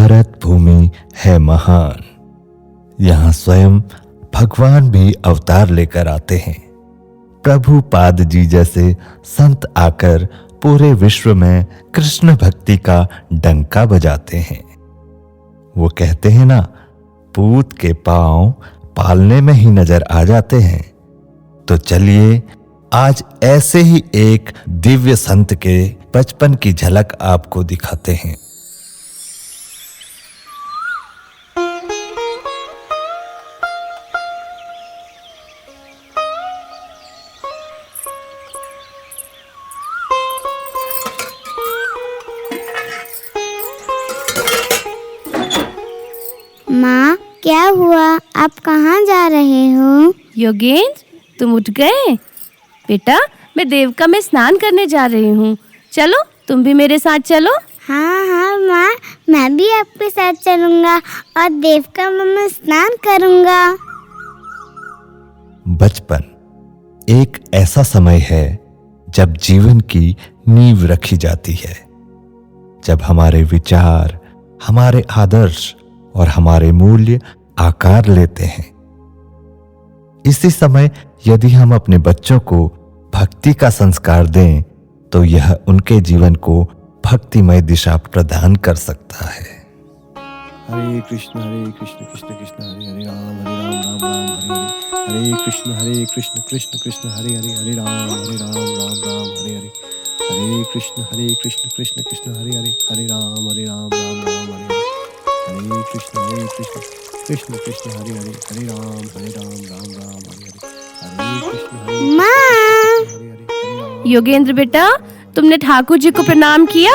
भारत भूमि है महान। यहाँ स्वयं भगवान भी अवतार लेकर आते हैं। प्रभु पाद जी जैसे संत आकर पूरे विश्व में कृष्ण भक्ति का डंका बजाते हैं। वो कहते हैं ना, पूत के पांव पालने में ही नजर आ जाते हैं। तो चलिए आज ऐसे ही एक दिव्य संत के बचपन की झलक आपको दिखाते हैं। माँ, क्या हुआ? आप कहाँ जा रहे हो? योगेंद्र, तुम उठ गए? बेटा, मैं देवका में स्नान करने जा रही हूँ। चलो, तुम भी मेरे साथ चलो। हाँ हाँ माँ, मैं भी आपके साथ चलूँगा और देवका में स्नान करूँगा। बचपन एक ऐसा समय है जब जीवन की नींव रखी जाती है, जब हमारे विचार, हमारे आदर्श और हमारे मूल्य आकार लेते हैं। इसी समय यदि हम अपने बच्चों को भक्ति का संस्कार दें तो यह उनके जीवन को भक्तिमय दिशा प्रदान कर सकता है। हरे कृष्ण कृष्ण कृष्ण हरे हरे राम राम राम हरे हरे। हरे कृष्ण कृष्ण हरे हरे हरे राम राम राम हरे हरे। हरे कृष्ण कृष्ण कृष्ण हरे हरे हरे राम राम राम हरे हरे। हरे कृष्ण कृष्ण कृष्ण हरे हरे हरे राम राम राम हरे हरे। हरे कृष्ण माँ, योगेंद्र बेटा, तुमने ठाकुर जी को प्रणाम किया?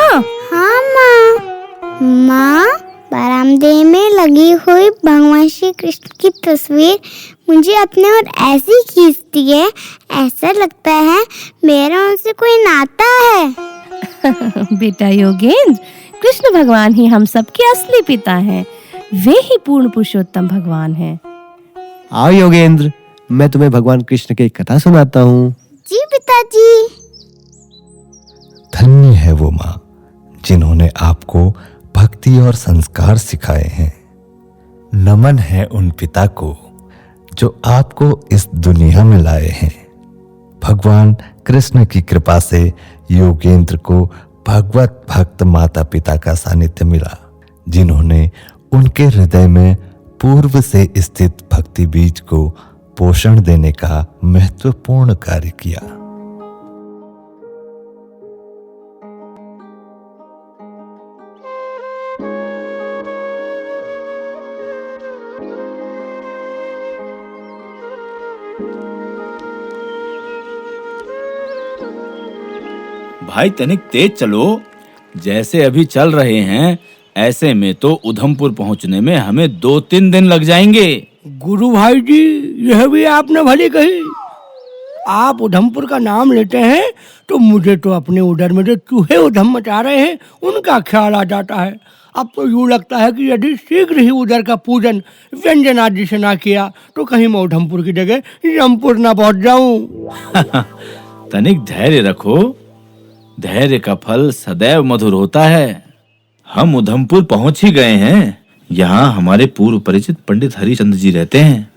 हाँ माँ। माँ, बरामदे में लगी हुई भगवान श्री कृष्ण की तस्वीर मुझे अपने ओर ऐसी खींचती है, ऐसा लगता है मेरा उनसे कोई नाता है। बेटा योगेंद्र, कृष्ण भगवान ही हम सबके असली पिता हैं। वे ही पूर्ण पुरुषोत्तम भगवान हैं। आओ योगेंद्र, मैं तुम्हें भगवान कृष्ण की कथा सुनाता हूँ। जी पिताजी। धन्य है वो माँ जिन्होंने आपको भक्ति और संस्कार सिखाए हैं। नमन है उन पिता को जो आपको इस दुनिया में लाए हैं। भगवान कृष्ण की कृपा से योगेंद्र को भगवत भक्त माता पिता का सानिध्य मिला, जिन्होंने उनके हृदय में पूर्व से स्थित भक्ति बीज को पोषण देने का महत्वपूर्ण कार्य किया। भाई तनिक तेज चलो। जैसे अभी चल रहे हैं ऐसे में तो उधमपुर पहुंचने में हमें 2-3 दिन लग जाएंगे। गुरु भाई जी, यह भी आपने भली कही। आप उधमपुर का नाम लेते हैं तो मुझे तो अपने उधर में जो चूहे उधम मचा रहे हैं उनका ख्याल आ जाता है। अब तो यूँ लगता है कि यदि शीघ्र ही उधर का पूजन व्यंजन आदि से ना किया तो कहीं मैं उधमपुर की जगह यमपुर ना पहुंच जाऊं। तनिक धैर्य रखो। धैर्य का फल सदैव मधुर होता है। हम उधमपुर पहुंच ही गए हैं। यहाँ हमारे पूर्व परिचित पंडित हरिचंद्र जी रहते हैं।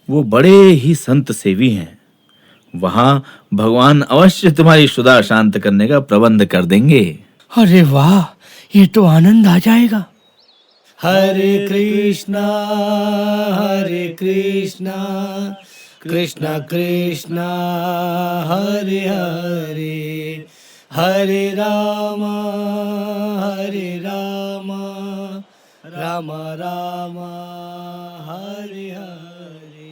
वो बड़े ही संत सेवी हैं। वहाँ भगवान अवश्य तुम्हारी क्षुधा शांत करने का प्रबंध कर देंगे। अरे वाह, ये तो आनंद आ जाएगा। हरे कृष्णा कृष्णा कृष्णा हरे हरे, हरे राम राम राम हरे हरे।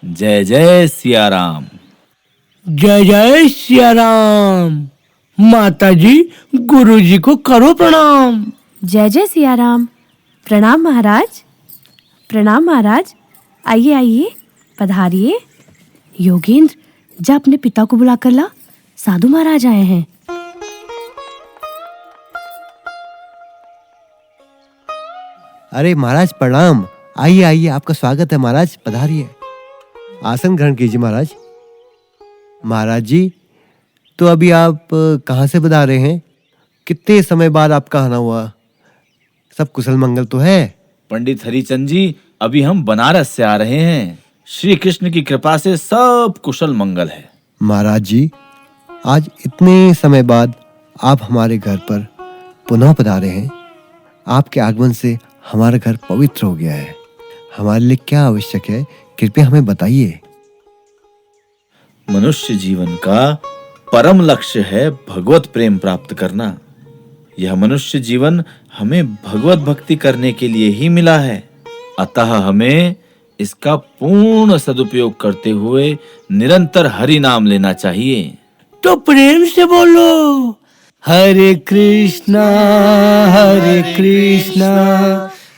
जय जय सिया राम। जय जय सिया राम। माता जी, गुरु जी को करो प्रणाम। जय जय सिया राम। प्रणाम महाराज। प्रणाम महाराज। आइए आइए, पधारिए। योगेंद्र, जा अपने पिता को बुला कर ला, साधु महाराज आए हैं। अरे महाराज प्रणाम। आइए आइए, आपका स्वागत है महाराज, पधारिए। आसन ग्रहण कीजिए महाराज। महाराज जी, तो अभी आप कहाँ से बता रहे हैं? कितने समय बाद आपका आना हुआ? सब कुशल मंगल तो है? पंडित हरिचंद जी, अभी हम बनारस से आ रहे हैं। श्री कृष्ण की कृपा से सब कुशल मंगल है। महाराज जी, आज इतने समय बाद आप हमारे घर पर पुनः पधारे हैं। आपके आगमन से हमारा घर पवित्र हो गया है। हमारे लिए क्या आवश्यक है, कृपया हमें बताइए। मनुष्य जीवन का परम लक्ष्य है भगवत प्रेम प्राप्त करना। यह मनुष्य जीवन हमें भगवत भक्ति करने के लिए ही मिला है, अतः हमें इसका पूर्ण सदुपयोग करते हुए निरंतर हरि नाम लेना चाहिए। तो प्रेम से बोलो, हरे कृष्णा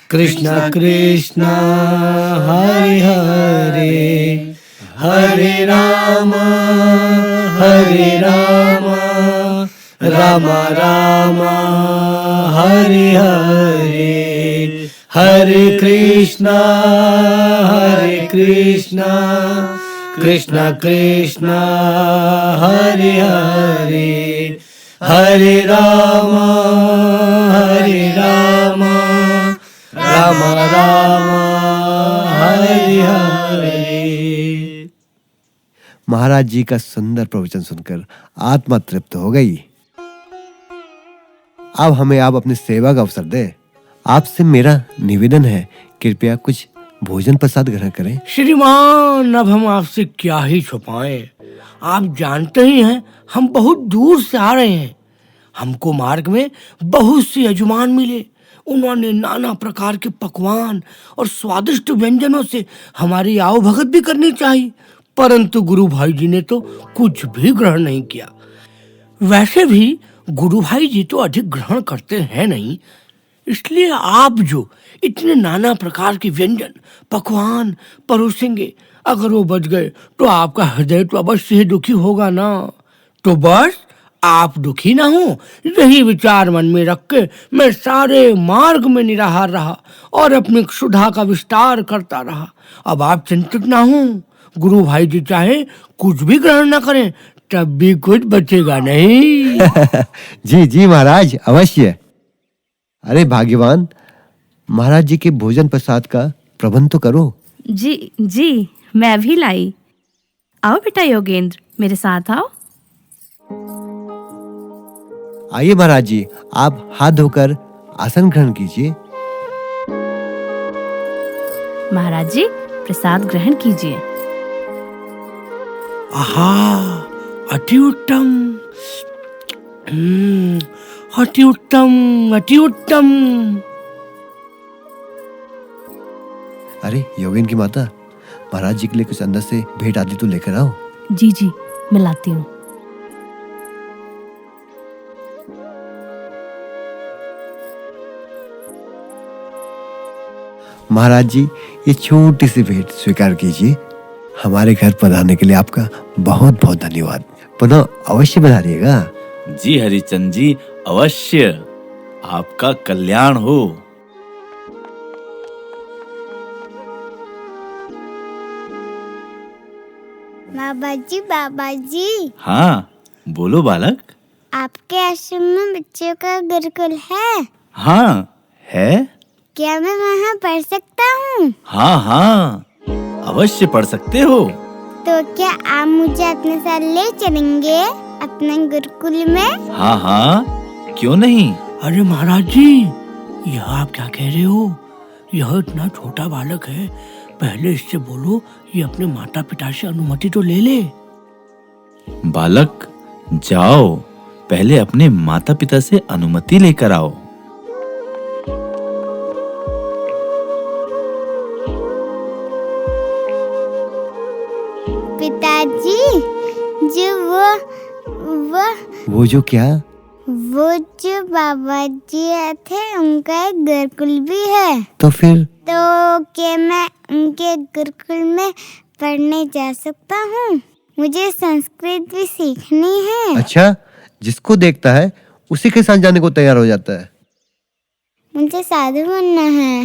कृष्णा कृष्णा हरे हरे, हरे राम राम राम हरे हरे, हरे कृष्णा कृष्णा कृष्णा हरे हरे, हरे राम राम राम हरे हरे। महाराज जी का सुंदर प्रवचन सुनकर आत्मा तृप्त हो गई। अब हमें आप अपनी सेवा का अवसर दें। आपसे मेरा निवेदन है, कृपया कुछ भोजन प्रसाद ग्रहण करें। श्रीमान, अब हम आपसे क्या ही छुपाएं। आप जानते ही हैं हम बहुत दूर से आ रहे हैं। हमको मार्ग में बहुत से यजमान मिले। उन्होंने नाना प्रकार के पकवान और स्वादिष्ट व्यंजनों से हमारी आओ भगत भी करनी चाहिए, परंतु गुरु भाई जी ने तो कुछ भी ग्रहण नहीं किया। वैसे भी गुरु भाई जी तो अधिक ग्रहण करते हैं नहीं, इसलिए आप जो इतने नाना प्रकार के व्यंजन पकवान परोसेंगे, अगर वो बच गए तो आपका हृदय तो अवश्य ही दुखी होगा ना। तो बस आप दुखी ना हो, यही विचार मन में रख के मैं सारे मार्ग में निराहार रहा और अपनी क्षुधा का विस्तार करता रहा। अब आप चिंतित ना हो, गुरु भाई जी चाहे कुछ भी ग्रहण ना करें तब भी कुछ बचेगा नहीं। जी जी महाराज, अवश्य। अरे भाग्यवान, महाराज जी के भोजन प्रसाद का प्रबंध तो करो। जी जी, मैं भी लाई। आओ बेटा योगेंद्र, मेरे साथ आओ। आइए महाराज जी, आप हाथ धोकर आसन ग्रहण कीजिए। महाराज जी, प्रसाद ग्रहण कीजिए। आहा, अति उत्तम, अति उत्तम, अति उत्तम। अरे योगेन की माता, महाराज जी के लिए कुछ अंदर से भेंट आदि तो लेकर आओ। जी जी, मैं लाती हूँ। महाराज जी, ये छोटी सी भेंट स्वीकार कीजिए। हमारे घर पधारने के लिए आपका बहुत बहुत धन्यवाद। पुनः अवश्य पधारिएगा। जी हरिचंद जी, अवश्य। आपका कल्याण हो। बाबा जी, हाँ, बोलो बालक। आपके आश्रम में बच्चों का गुरुकुल है? हाँ, है। क्या मैं वहाँ पढ़ सकता हूँ? हाँ हाँ, अवश्य पढ़ सकते हो। तो क्या आप मुझे अपने साथ ले चलेंगे अपने गुरुकुल में? हाँ हाँ, क्यों नहीं। अरे महाराज जी, यह आप क्या कह रहे हो? यह इतना छोटा बालक है, पहले इससे बोलो ये अपने माता पिता से अनुमति तो ले ले। बालक, जाओ, पहले अपने माता पिता से अनुमति लेकर आओ। पिताजी, वो जो क्या? वो जो बाबा जी थे, उनका एक गुरुकुल भी है। तो फिर? तो क्या मैं उनके गुरुकुल में पढ़ने जा सकता हूँ? मुझे संस्कृत भी सीखनी है। अच्छा, जिसको देखता है उसी के साथ जाने को तैयार हो जाता है। मुझे साधु बनना है।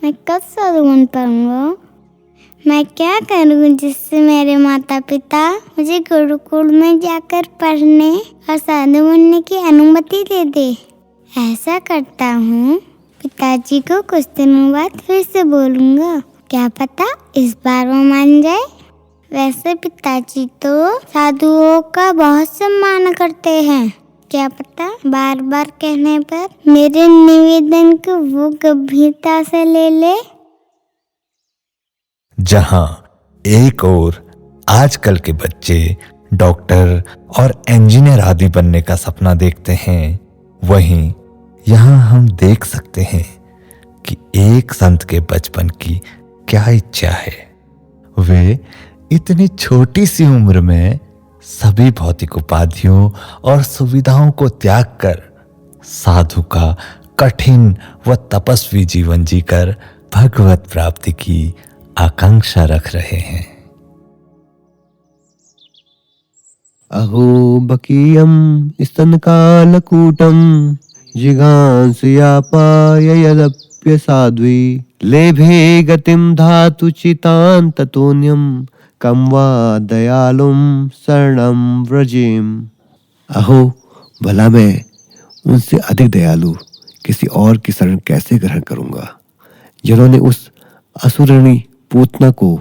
मैं कब साधु बन पाऊंगा? मैं क्या करूं जिससे मेरे माता पिता मुझे गुरुकुल में जाकर पढ़ने और साधु बनने की अनुमति दे दे? ऐसा करता हूँ, पिताजी को कुछ दिनों बाद फिर से बोलूँगा, क्या पता इस बार वो मान जाए। वैसे पिताजी तो साधुओं का बहुत सम्मान करते हैं, क्या पता बार बार कहने पर मेरे निवेदन को वो गंभीरता से ले ले। जहां एक ओर आजकल के बच्चे डॉक्टर और इंजीनियर आदि बनने का सपना देखते हैं, वहीं यहाँ हम देख सकते हैं कि एक संत के बचपन की क्या इच्छा है। वे इतनी छोटी सी उम्र में सभी भौतिक उपाधियों और सुविधाओं को त्याग कर साधु का कठिन व तपस्वी जीवन जीकर भगवत प्राप्ति की आकांक्षा रख रहे हैं। अहो बकीयम स्तनकालकूटम जिघांसयापाय यदप्य साध्वी लेभे गतिम धातु चितान ततोन्यम कम वा दयालुम शरणम व्रजेम। अहो भला मैं उनसे अधिक दयालु किसी और की शरण कैसे ग्रहण करूंगा, जिन्होंने उस असुरणी पूतना को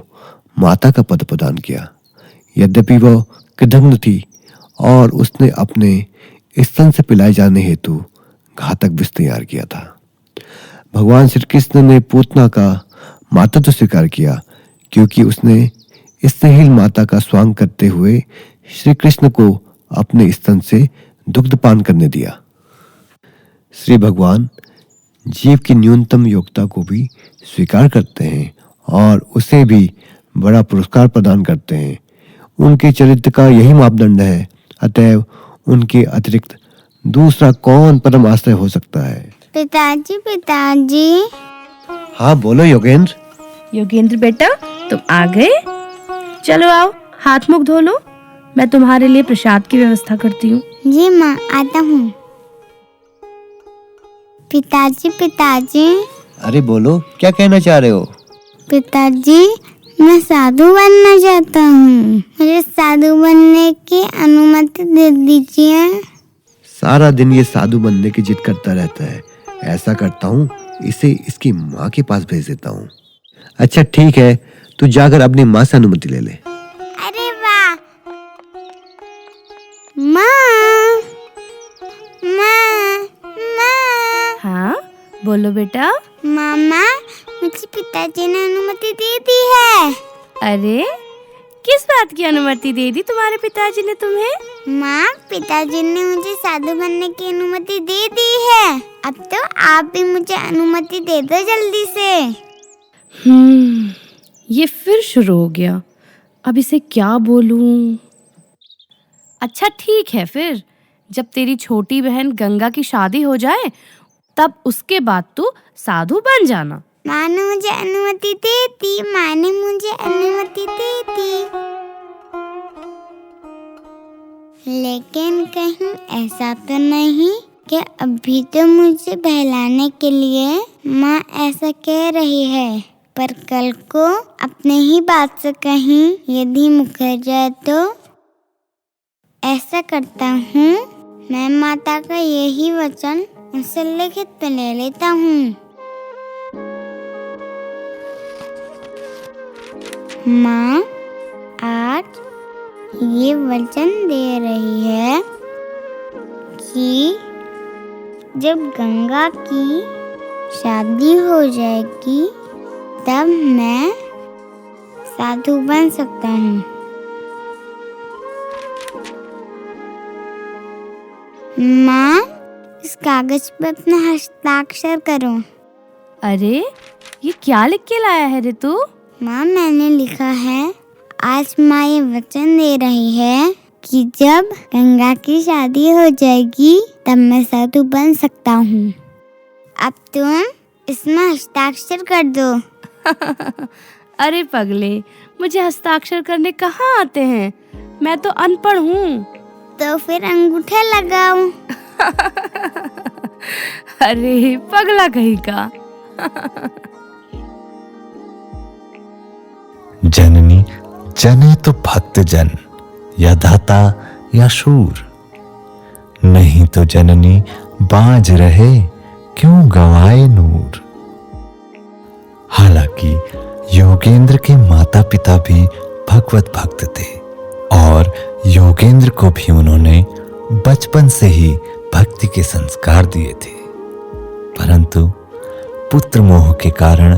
माता का पद प्रदान किया। यद्यपि वह कृतघ्न थी और उसने अपने स्तन से पिलाए जाने हेतु घातक विष तैयार किया था। भगवान श्री कृष्ण ने पूतना का मातृत्व स्वीकार किया, क्योंकि उसने स्नेहिल माता का स्वांग करते हुए श्री कृष्ण को अपने स्तन से दुग्धपान करने दिया। श्री भगवान जीव की न्यूनतम योग्यता को भी स्वीकार करते हैं और उसे भी बड़ा पुरस्कार प्रदान करते हैं। उनके चरित्र का यही मापदंड है, अतएव उनके अतिरिक्त दूसरा कौन परम आश्रय हो सकता है। पिताजी पिताजी। हाँ बोलो योगेंद्र। योगेंद्र बेटा, तुम आ गए? चलो आओ, हाथ मुख धो लो, मैं तुम्हारे लिए प्रसाद की व्यवस्था करती हूँ। जी माँ, आता हूँ। पिताजी पिताजी। अरे बोलो, क्या कहना चाह रहे हो? पिताजी, मैं साधु बनना चाहता हूँ, मुझे साधु बनने की अनुमति दे दीजिए। सारा दिन ये साधु बनने की जिद करता रहता है। ऐसा करता हूँ, इसे इसकी माँ के पास भेज देता हूँ। अच्छा ठीक है, तू जाकर अपनी माँ से अनुमति ले ले। अरे वाह। माँ, माँ, माँ। हाँ बोलो बेटा। मामा, मुझे पिताजी ने अनुमति दे दी है। अरे किस बात की अनुमति दे दी तुम्हारे पिताजी ने तुम्हें? माँ, पिताजी ने मुझे साधु बनने की अनुमति दे दी है। अब तो आप भी मुझे अनुमति दे दो जल्दी से। ये फिर शुरू हो गया, अब इसे क्या बोलूं? अच्छा ठीक है, फिर जब तेरी छोटी बहन गंगा की शादी हो जाए तब उसके बाद तू साधु बन जाना। माँ ने मुझे अनुमति दे दी, माँ ने मुझे अनुमति दे दी। लेकिन कहीं ऐसा तो नहीं कि अभी तो मुझे बहलाने के लिए माँ ऐसा कह रही है, पर कल को अपने ही बात से कहीं यदि मुकर जाए तो? ऐसा करता हूँ, मैं माता का यही वचन उनसे लिखित पे ले लेता हूँ। माँ आज ये वचन दे रही है कि जब गंगा की शादी हो जाएगी तब मैं साधु बन सकता हूँ। माँ, इस कागज पे अपना हस्ताक्षर करो। अरे ये क्या लिख के लाया है रे तू? माँ, मैंने लिखा है, आज माँ ये वचन दे रही है कि जब गंगा की शादी हो जाएगी तब मैं साधु बन सकता हूँ। अब तुम इसमें हस्ताक्षर कर दो। अरे पगले, मुझे हस्ताक्षर करने कहाँ आते हैं, मैं तो अनपढ़ हूँ। तो फिर अंगूठा लगाओ। अरे पगला कहीं का। जननी जने तो भक्त जन, या दाता या शूर, नहीं तो जननी बाज रहे क्यों गंवाए नूर। हालांकि योगेंद्र के माता पिता भी भगवत भक्त थे और योगेंद्र को भी उन्होंने बचपन से ही भक्ति के संस्कार दिए थे, परंतु पुत्र मोह के कारण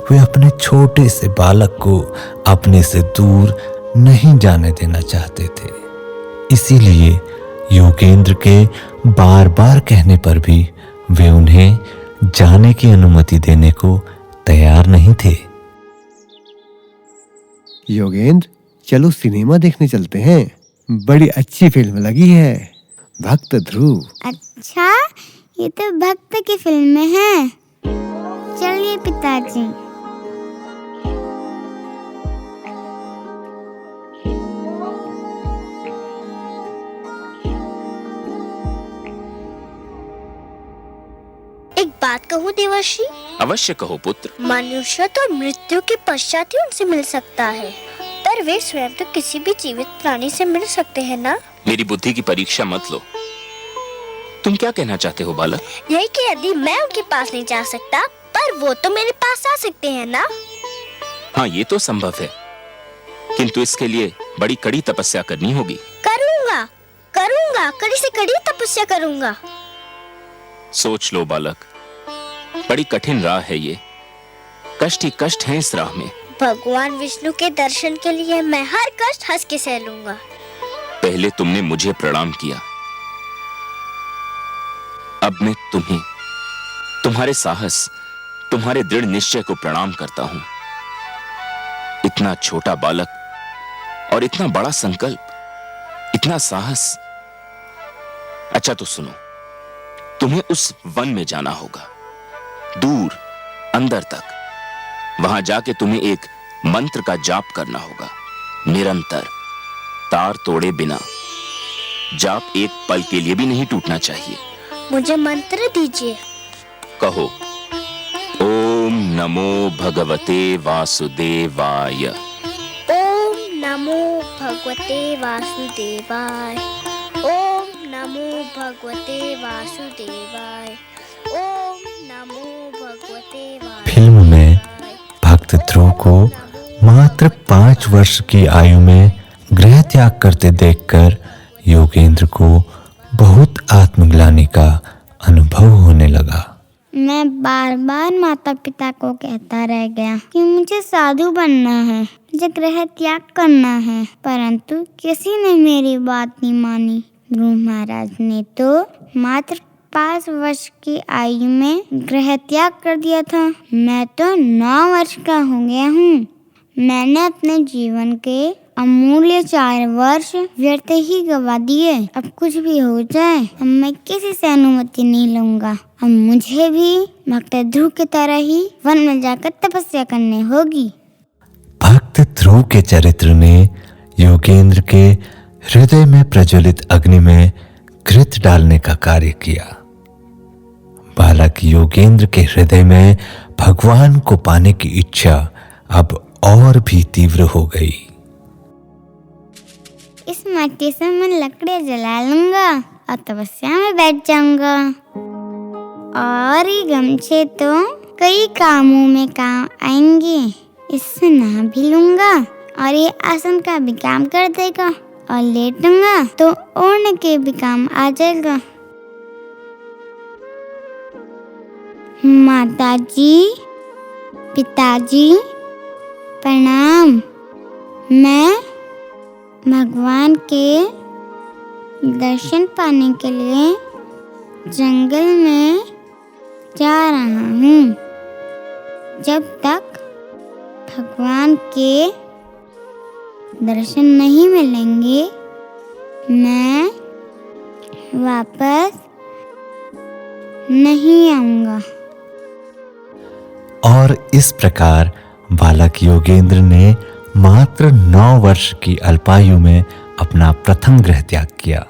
वे अपने छोटे से बालक को अपने से दूर नहीं जाने देना चाहते थे। इसीलिए योगेंद्र के बार बार कहने पर भी वे उन्हें जाने की अनुमति देने को तैयार नहीं थे। योगेंद्र, चलो सिनेमा देखने चलते हैं, बड़ी अच्छी फिल्म लगी है, भक्त ध्रुव। अच्छा, ये तो भक्त की फिल्म है। चलिए पिताजी। एक बात कहूँ देवर्षि? अवश्य कहो पुत्र। मनुष्य तो मृत्यु के पश्चात ही उनसे मिल सकता है, पर वे स्वयं तो किसी भी जीवित प्राणी से मिल सकते हैं ना? मेरी बुद्धि की परीक्षा मत लो। तुम क्या कहना चाहते हो बालक? यही कि यदि मैं उनके पास नहीं जा सकता, पर वो तो मेरे पास आ सकते हैं ना? हाँ, ये तो संभव है, किंतु इसके लिए बड़ी कड़ी तपस्या करनी होगी। करूँगा, करूँगा, कड़ी से कड़ी तपस्या करूँगा। सोच लो बालक, बड़ी कठिन राह है ये, कष्ट ही कष्ट है इस राह में। भगवान विष्णु के दर्शन के लिए मैं हर कष्ट हंस के सह लूंगा। पहले तुमने मुझे प्रणाम किया, अब मैं तुम्हें, तुम्हारे साहस, तुम्हारे दृढ़ निश्चय को प्रणाम करता हूं। इतना छोटा बालक और इतना बड़ा संकल्प, इतना साहस। अच्छा तो सुनो, तुम्हें उस वन में जाना होगा, दूर अंदर तक। वहां जाके तुम्हें एक मंत्र का जाप करना होगा, निरंतर, तार तोड़े बिना। जाप एक पल के लिए भी नहीं टूटना चाहिए। मुझे मंत्र दीजिए। कहो, ओम नमो भगवते वासुदेवाय। ओम नमो भगवते वासुदेवाय। ओम नमो भगवते वासुदेवाय। ओम नमो भगवते वासुदेवाय। फिल्म में भक्त ध्रुव को मात्र 5 वर्ष की आयु में गृह त्याग करते देखकर योगेंद्र को बहुत आत्मग्लानि का अनुभव होने लगा। मैं बार बार माता पिता को कहता रह गया कि मुझे साधु बनना है, मुझे गृह त्याग करना है, परंतु किसी ने मेरी बात नहीं मानी। ध्रुव महाराज ने तो मात्र 5 वर्ष की आयु में गृह त्याग कर दिया था। मैं तो 9 वर्ष का हो गया हूँ। मैंने अपने जीवन के अमूल्य 4 वर्ष व्यर्थ ही गवा दिए। अब कुछ भी हो जाए, अब मैं किसी से अनुमति नहीं लूंगा। अब मुझे भी भक्त ध्रुव की तरह ही वन में जाकर तपस्या करनी होगी। भक्त ध्रुव के चरित्र ने योगेंद्र के हृदय में प्रज्वलित अग्नि में घृत डालने का कार्य किया। बालक योगेंद्र के हृदय में भगवान को पाने की इच्छा अब और भी तीव्र हो गई। इस मट्टी से मैं लकड़ियाँ जला लूंगा और तपस्या में बैठ जाऊंगा। और ये गमछे तो कई कामों में काम आएंगे। इससे नहा भी लूंगा और ये आसन का भी काम कर देगा, और लेटूंगा तो ओढ़ने के भी काम आ जाएगा। माताजी, पिताजी, प्रणाम। मैं भगवान के दर्शन पाने के लिए जंगल में जा रहा हूँ। जब तक भगवान के दर्शन नहीं मिलेंगे, मैं वापस नहीं आऊँगा। और इस प्रकार बालक योगेंद्र ने मात्र 9 वर्ष की अल्पायु में अपना प्रथम गृह त्याग किया।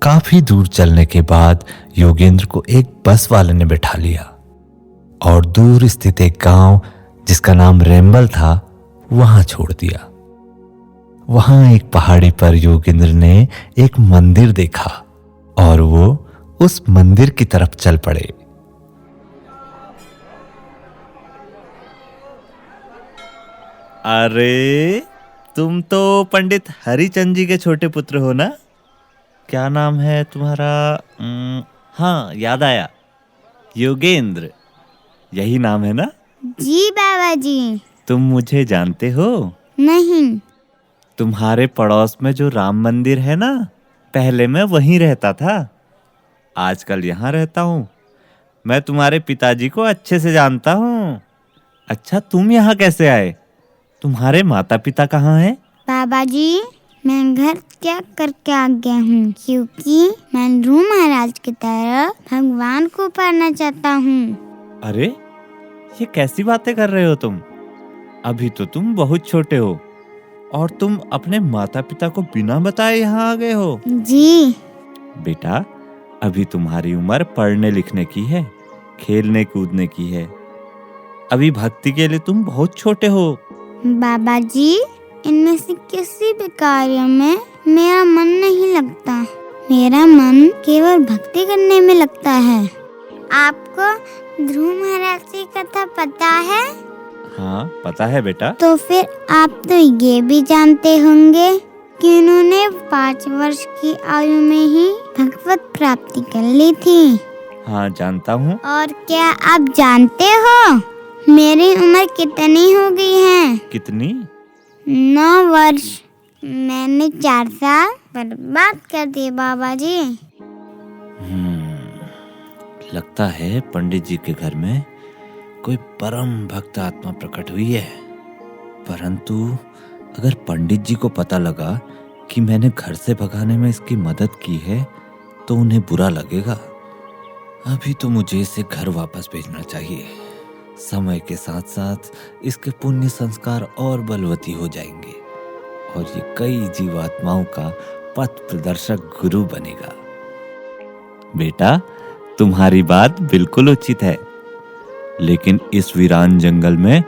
काफी दूर चलने के बाद योगेंद्र को एक बस वाले ने बैठा लिया और दूर स्थित एक गांव जिसका नाम रेम्बल था वहां छोड़ दिया। वहां एक पहाड़ी पर योगेंद्र ने एक मंदिर देखा और वो उस मंदिर की तरफ चल पड़े। अरे, तुम तो पंडित हरिचंद जी के छोटे पुत्र हो ना? क्या नाम है तुम्हारा? हाँ, याद आया, योगेंद्र, यही नाम है ना? जी बाबा जी। तुम मुझे जानते हो? नहीं। तुम्हारे पड़ोस में जो राम मंदिर है ना, पहले मैं वहीं रहता था, आजकल यहाँ रहता हूँ। मैं तुम्हारे पिताजी को अच्छे से जानता हूँ। अच्छा, तुम यहाँ कैसे आए? तुम्हारे माता पिता कहाँ हैं? बाबा जी, मैं घर त्याग करके आ गया हूँ, क्योंकि मैं ध्रुव महाराज की तरह भगवान को पाना चाहता हूँ। अरे, ये कैसी बातें कर रहे हो तुम? अभी तो तुम बहुत छोटे हो और तुम अपने माता पिता को बिना बताए यहाँ आ गए हो। जी बेटा, अभी तुम्हारी उम्र पढ़ने लिखने की है, खेलने कूदने की है। अभी भक्ति के लिए तुम बहुत छोटे हो। बाबा जी, इनमें से किसी भी कार्य में मेरा मन नहीं लगता। मेरा मन केवल भक्ति करने में लगता है। आपको ध्रुव महाराज की कथा पता है? हाँ, पता है बेटा। तो फिर आप तो ये भी जानते होंगे कि उन्होंने 5 वर्ष की आयु में ही भगवत प्राप्ति कर ली थी। हाँ, जानता हूँ। और क्या आप जानते हो मेरी उम्र कितनी हो गई है? कितनी? 9 वर्ष। मैंने 4 साल बर्बाद कर दिए बाबा जी। लगता है पंडित जी के घर में कोई परम भक्त आत्मा प्रकट हुई है। परंतु अगर पंडित जी को पता लगा कि मैंने घर से भगाने में इसकी मदद की है तो उन्हें बुरा लगेगा। अभी तो मुझे इसे घर वापस भेजना चाहिए। समय के साथ साथ इसके पुण्य संस्कार और बलवती हो जाएंगे और ये कई जीवात्माओं का पथ प्रदर्शक गुरु बनेगा। बेटा, तुम्हारी बात बिल्कुल उचित है, लेकिन इस वीरान जंगल में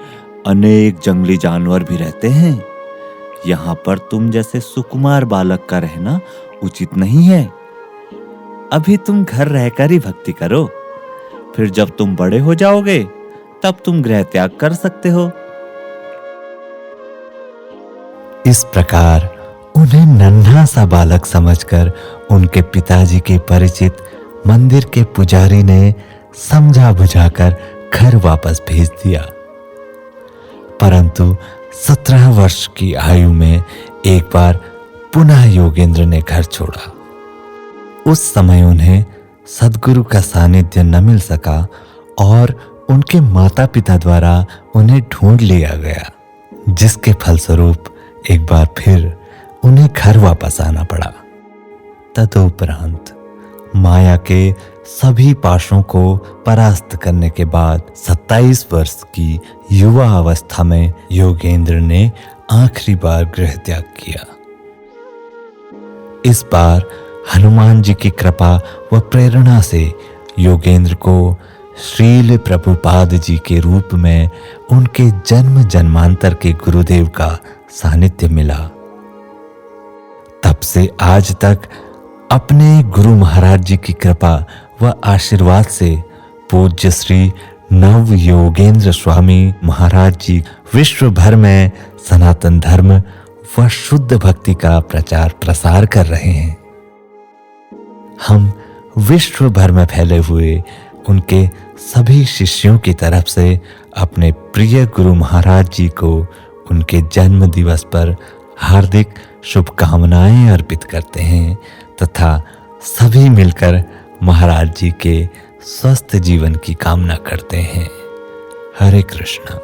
अनेक जंगली जानवर भी रहते हैं। यहाँ पर तुम जैसे सुकुमार बालक का रहना उचित नहीं है। अभी तुम घर रहकर ही भक्ति करो, फिर जब तुम बड़े हो जाओगे तब तुम गृह त्याग कर सकते हो। इस प्रकार उन्हें नन्हा सा बालक समझकर उनके पिताजी के परिचित मंदिर के पुजारी ने समझा बुझाकर घर वापस भेज दिया। परंतु 17 वर्ष की आयु में एक बार पुनः योगेंद्र ने घर छोड़ा। उस समय उन्हें सद्गुरु का सानिध्य न मिल सका और उनके माता पिता द्वारा उन्हें ढूंढ लिया गया, जिसके फलस्वरूप एक बार फिर उन्हें घर वापस आना पड़ा। तदुपरांत माया के सभी पाशों को परास्त करने के बाद 27 वर्ष की युवा अवस्था में योगेंद्र ने आखिरी बार गृह त्याग किया। इस बार हनुमान जी की कृपा व प्रेरणा से योगेंद्र को श्रील प्रभुपाद जी के रूप में उनके जन्म जन्मांतर के गुरुदेव का सानिध्य मिला। तब से आज तक अपने गुरु महाराज जी की कृपा व आशीर्वाद से पूज्य श्री नव योगेंद्र स्वामी महाराज जी विश्व भर में सनातन धर्म व शुद्ध भक्ति का प्रचार प्रसार कर रहे हैं। हम विश्व भर में फैले हुए उनके सभी शिष्यों की तरफ से अपने प्रिय गुरु महाराज जी को उनके जन्म दिवस पर हार्दिक शुभकामनाएं अर्पित करते हैं तथा सभी मिलकर महाराज जी के स्वस्थ जीवन की कामना करते हैं। हरे कृष्ण।